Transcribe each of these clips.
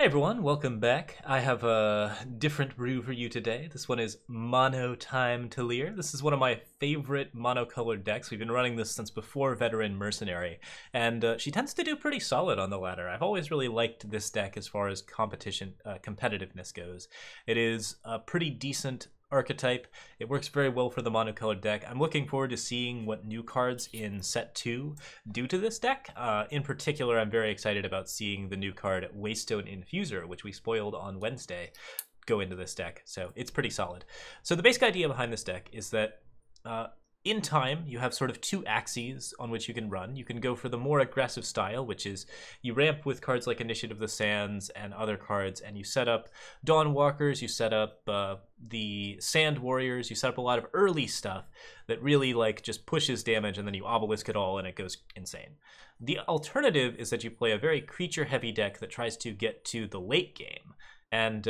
Hey everyone, welcome back. I have a different brew for you today. This one is Monotime Talir. This is one of my favorite monocolored decks. We've been running this since before Veteran Mercenary, and she tends to do pretty solid on the ladder. I've always really liked this deck as far as competitiveness goes. It is a pretty decent archetype. It works very well for the monocolored deck. I'm looking forward to seeing what new cards in set 2 do to this deck. In particular, I'm very excited about seeing the new card Waystone Infuser, which we spoiled on Wednesday, go into this deck. So it's pretty solid. So the basic idea behind this deck is that in time, you have sort of two axes on which you can run. You can go for the more aggressive style, which is you ramp with cards like Initiative of the Sands and other cards, and you set up Dawnwalkers, you set up the Sand Warriors, you set up a lot of early stuff that really like just pushes damage, and then you obelisk it all and it goes insane. The alternative is that you play a very creature-heavy deck that tries to get to the late game. And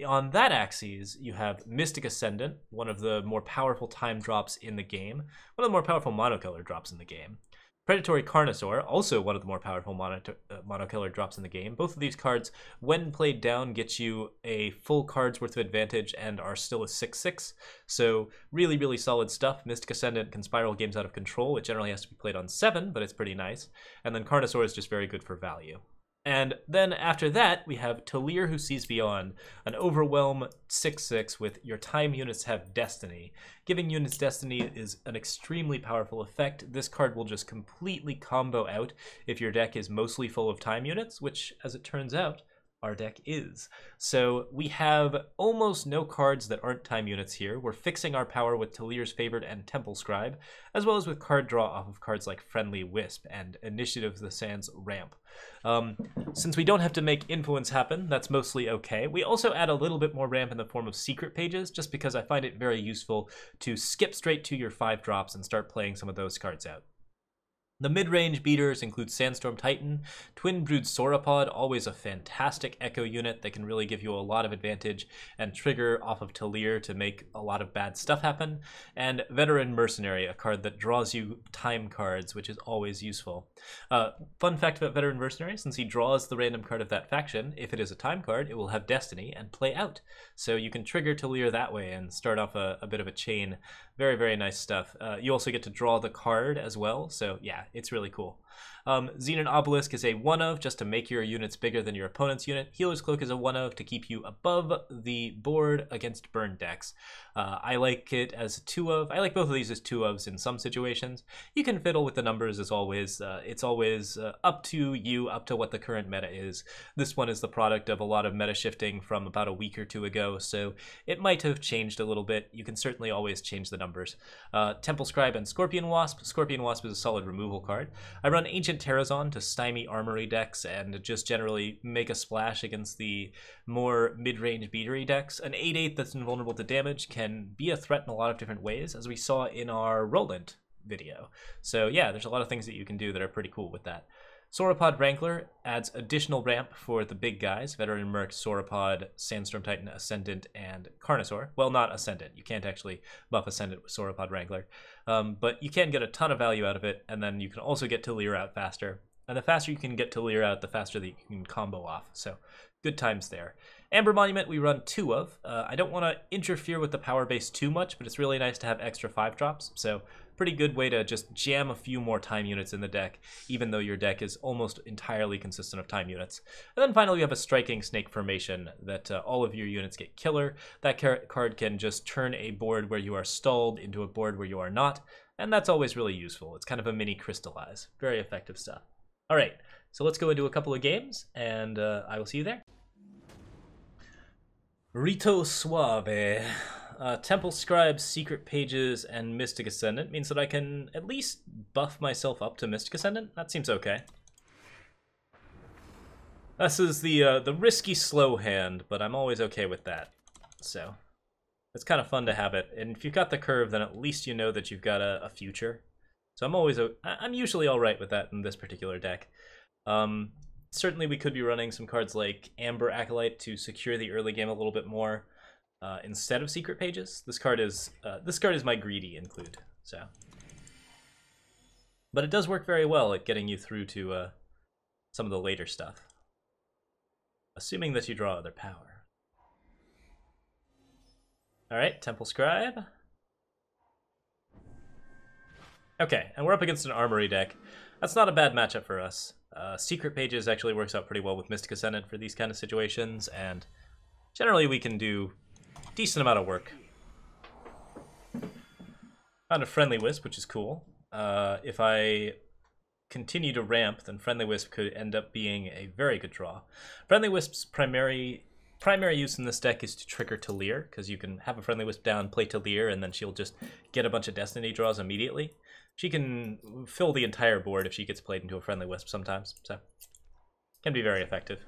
on that axis, you have Mystic Ascendant, one of the more powerful time drops in the game, one of the more powerful monocolor drops in the game. Predatory Carnosaur, also one of the more powerful monocolor drops in the game. Both of these cards, when played down, get you a full card's worth of advantage and are still a 6/6. So really, really solid stuff. Mystic Ascendant can spiral games out of control. It generally has to be played on 7, but it's pretty nice. And then Carnosaur is just very good for value. And then after that, we have Talir, who sees beyond, an overwhelm 6/6 with your time units have destiny. Giving units destiny is an extremely powerful effect. This card will just completely combo out if your deck is mostly full of time units, which, as it turns out, our deck is. So we have almost no cards that aren't time units here. We're fixing our power with Talir's Favored and Temple Scribe, as well as with card draw off of cards like Friendly Wisp and Initiative of the Sands Ramp. Since we don't have to make influence happen, that's mostly okay. We also add a little bit more ramp in the form of secret pages, just because I find it very useful to skip straight to your 5 drops and start playing some of those cards out. The mid-range beaters include Sandstorm Titan, Twin Brood Sauropod, always a fantastic echo unit that can really give you a lot of advantage and trigger off of Talir to make a lot of bad stuff happen, and Veteran Mercenary, a card that draws you time cards, which is always useful. Fun fact about Veteran Mercenary, since he draws the random card of that faction, if it is a time card, it will have Destiny and play out. So you can trigger Talir that way and start off a bit of a chain. Very, very nice stuff. You also get to draw the card as well, so yeah, it's really cool. Xenon Obelisk is a 1-of just to make your units bigger than your opponent's unit. Healer's Cloak is a 1-of to keep you above the board against burn decks. I like it as a 2-of. I like both of these as 2-ofs in some situations. You can fiddle with the numbers as always. It's always up to you, up to what the current meta is. This one is the product of a lot of meta shifting from about a week or two ago, so it might have changed a little bit. You can certainly always change the numbers. Temple Scribe and Scorpion Wasp. Scorpion Wasp is a solid removal card. I run Ancient Terrazon to stymie armory decks and just generally make a splash against the more mid-range beatery decks. An 8/8 that's invulnerable to damage can be a threat in a lot of different ways, as we saw in our Roland video. So yeah, there's a lot of things that you can do that are pretty cool with that. Sauropod Wrangler adds additional ramp for the big guys, Veteran Merc, Sauropod, Sandstorm Titan, Ascendant, and Carnosaur. Well, not Ascendant. You can't actually buff Ascendant with Sauropod Wrangler. But you can get a ton of value out of it, and then you can also get Talir out faster. And the faster you can get Talir out, the faster that you can combo off. So good times there. Amber Monument we run 2-of. I don't want to interfere with the power base too much, but it's really nice to have extra 5 drops. So pretty good way to just jam a few more time units in the deck, even though your deck is almost entirely consistent of time units. And then finally we have a Striking Snake Formation that all of your units get killer. That card can just turn a board where you are stalled into a board where you are not, and that's always really useful. It's kind of a mini Crystallize. Very effective stuff. All right, so let's go into a couple of games, and I will see you there. Rito Suave. Temple Scribe, Secret Pages, and Mystic Ascendant means that I can at least buff myself up to Mystic Ascendant. That seems okay. This is the risky slow hand, but I'm always okay with that. So it's kind of fun to have it. And if you've got the curve, then at least you know that you've got a future. So I'm usually all right with that in this particular deck. Certainly we could be running some cards like Amber Acolyte to secure the early game a little bit more instead of Secret Pages. This card is my greedy include. So, but it does work very well at getting you through to some of the later stuff. assuming that you draw other power. Alright, Temple Scribe. Okay, and we're up against an Armory deck. That's not a bad matchup for us. Secret Pages actually works out pretty well with Mystic Ascendant for these kind of situations, and generally we can do a decent amount of work. Found a Friendly Wisp, which is cool. If I continue to ramp, then Friendly Wisp could end up being a very good draw. Friendly Wisp's primary use in this deck is to trigger Talir, because you can have a Friendly Wisp down, play Talir, and then she'll just get a bunch of Destiny draws immediately. She can fill the entire board if she gets played into a Friendly Wisp sometimes, so can be very effective.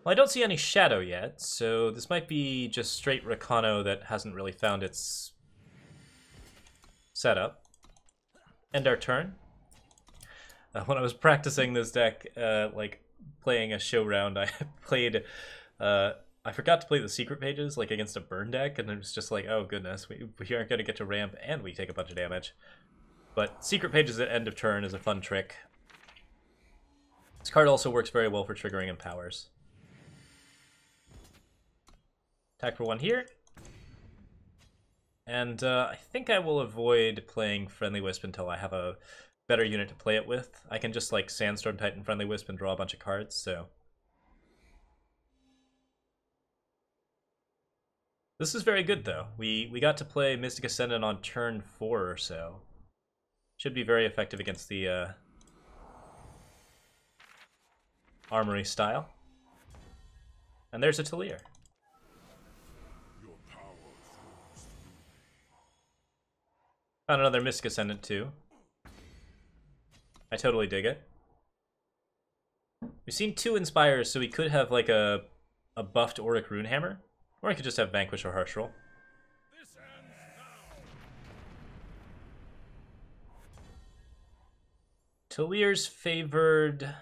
Well, I don't see any Shadow yet, so this might be just straight Rakano that hasn't really found its setup. End our turn. When I was practicing this deck, like playing a show round, I played, I forgot to play the Secret Pages, like against a burn deck, and it was just like, oh goodness, we aren't going to get to ramp, and we take a bunch of damage. But Secret Pages at end of turn is a fun trick. This card also works very well for triggering in powers. Attack for 1 here. And I think I will avoid playing Friendly Wisp until I have a better unit to play it with. I can just like Sandstorm Titan Friendly Wisp and draw a bunch of cards, so. This is very good though. We got to play Mystic Ascendant on turn 4 or so. Should be very effective against the Armory style. And there's a Talir. Found another Mystic Ascendant too. I totally dig it. We've seen 2 Inspires, so we could have like a buffed Auric Runehammer, or I could just have Vanquish or Harsh Roll. Talir's favored.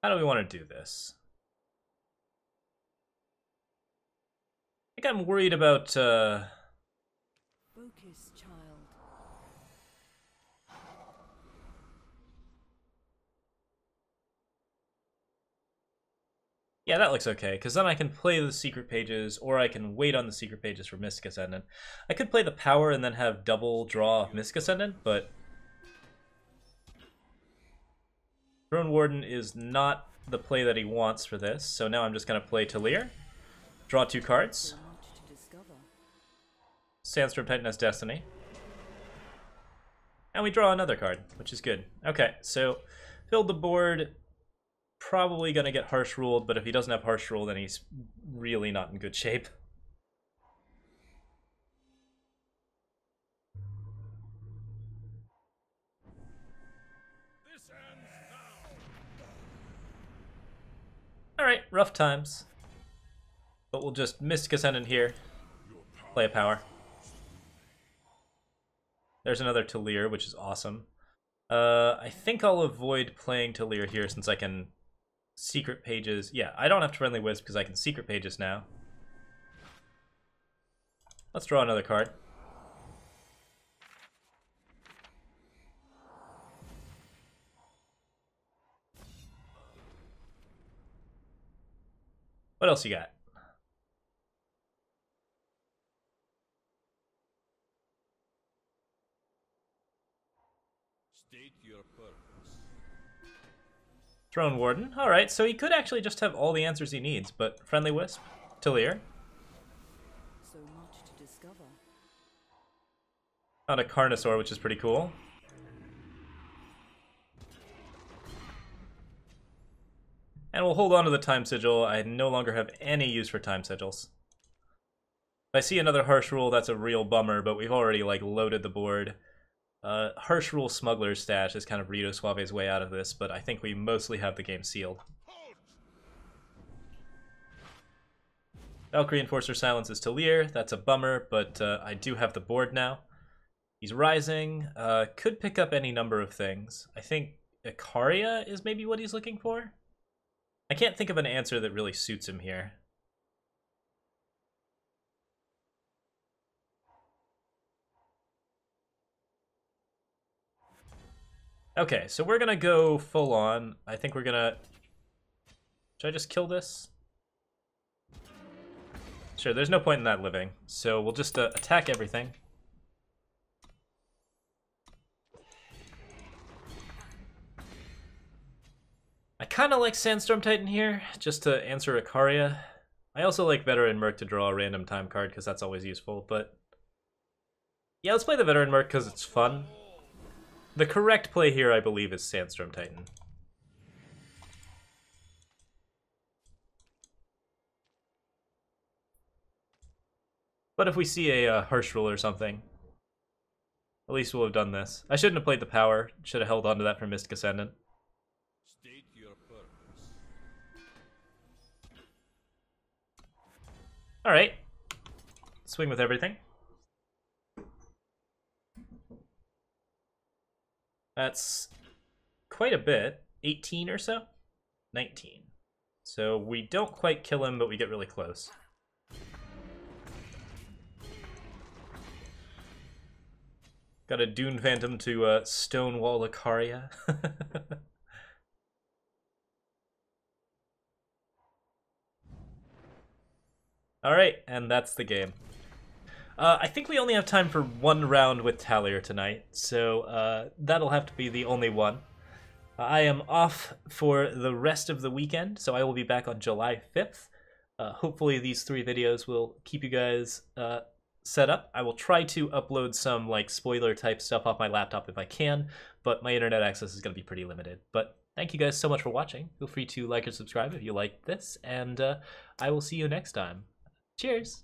How do we want to do this? I think I'm worried about Focus, child. Yeah, that looks okay, because then I can play the Secret Pages, or I can wait on the Secret Pages for Mystic Ascendant. I could play the Power and then have double draw of Mystic Ascendant, but Throne Warden is not the play that he wants for this, so now I'm just going to play Talir, draw 2 cards. Sandstorm Titan has Destiny. And we draw another card, which is good. Okay, so build the board. Probably going to get Harsh Ruled, but if he doesn't have Harsh Rule, then he's really not in good shape. Alright, rough times. But we'll just Mystic Ascendant here. Play a power. There's another Talir, which is awesome. I think I'll avoid playing Talir here since I can Secret Pages. Yeah, I don't have to Friendly Wisp because I can Secret Pages now. Let's draw another card. What else you got? State your purpose. Throne Warden. Alright, so he could actually just have all the answers he needs, but Friendly Wisp, Talir. So much to discover. Found a Carnosaur, which is pretty cool. And we'll hold on to the Time Sigil. I no longer have any use for Time Sigils. If I see another Harsh Rule, that's a real bummer, but we've already like loaded the board. Harsh Rule Smuggler's Stash is kind of Rito Suave's way out of this, but I think we mostly have the game sealed. Valkyrie Enforcer silences Talir. That's a bummer, but I do have the board now. He's rising. Could pick up any number of things. I think Icaria is maybe what he's looking for. I can't think of an answer that really suits him here. Okay, so we're gonna go full on. I think we're gonna... Should I just kill this? Sure, there's no point in that living. So we'll just attack everything. I kind of like Sandstorm Titan here, just to answer Icaria. I also like Veteran Merc to draw a random time card, because that's always useful, but... Yeah, let's play the Veteran Merc because it's fun. The correct play here, I believe, is Sandstorm Titan. But if we see a Harsh Rule or something, at least we'll have done this. I shouldn't have played the power. Should have held on to that for Mystic Ascendant. State your purpose. Alright. Swing with everything. That's quite a bit. 18 or so? 19. So we don't quite kill him, but we get really close. Got a Dune Phantom to Stonewall Icaria. Alright, and that's the game. I think we only have time for one round with Talir tonight, so that'll have to be the only one. I am off for the rest of the weekend, so I will be back on July 5th. Hopefully these 3 videos will keep you guys set up. I will try to upload some like spoiler type stuff off my laptop if I can, but my internet access is going to be pretty limited. But thank you guys so much for watching. Feel free to like and subscribe if you like this, and I will see you next time. Cheers!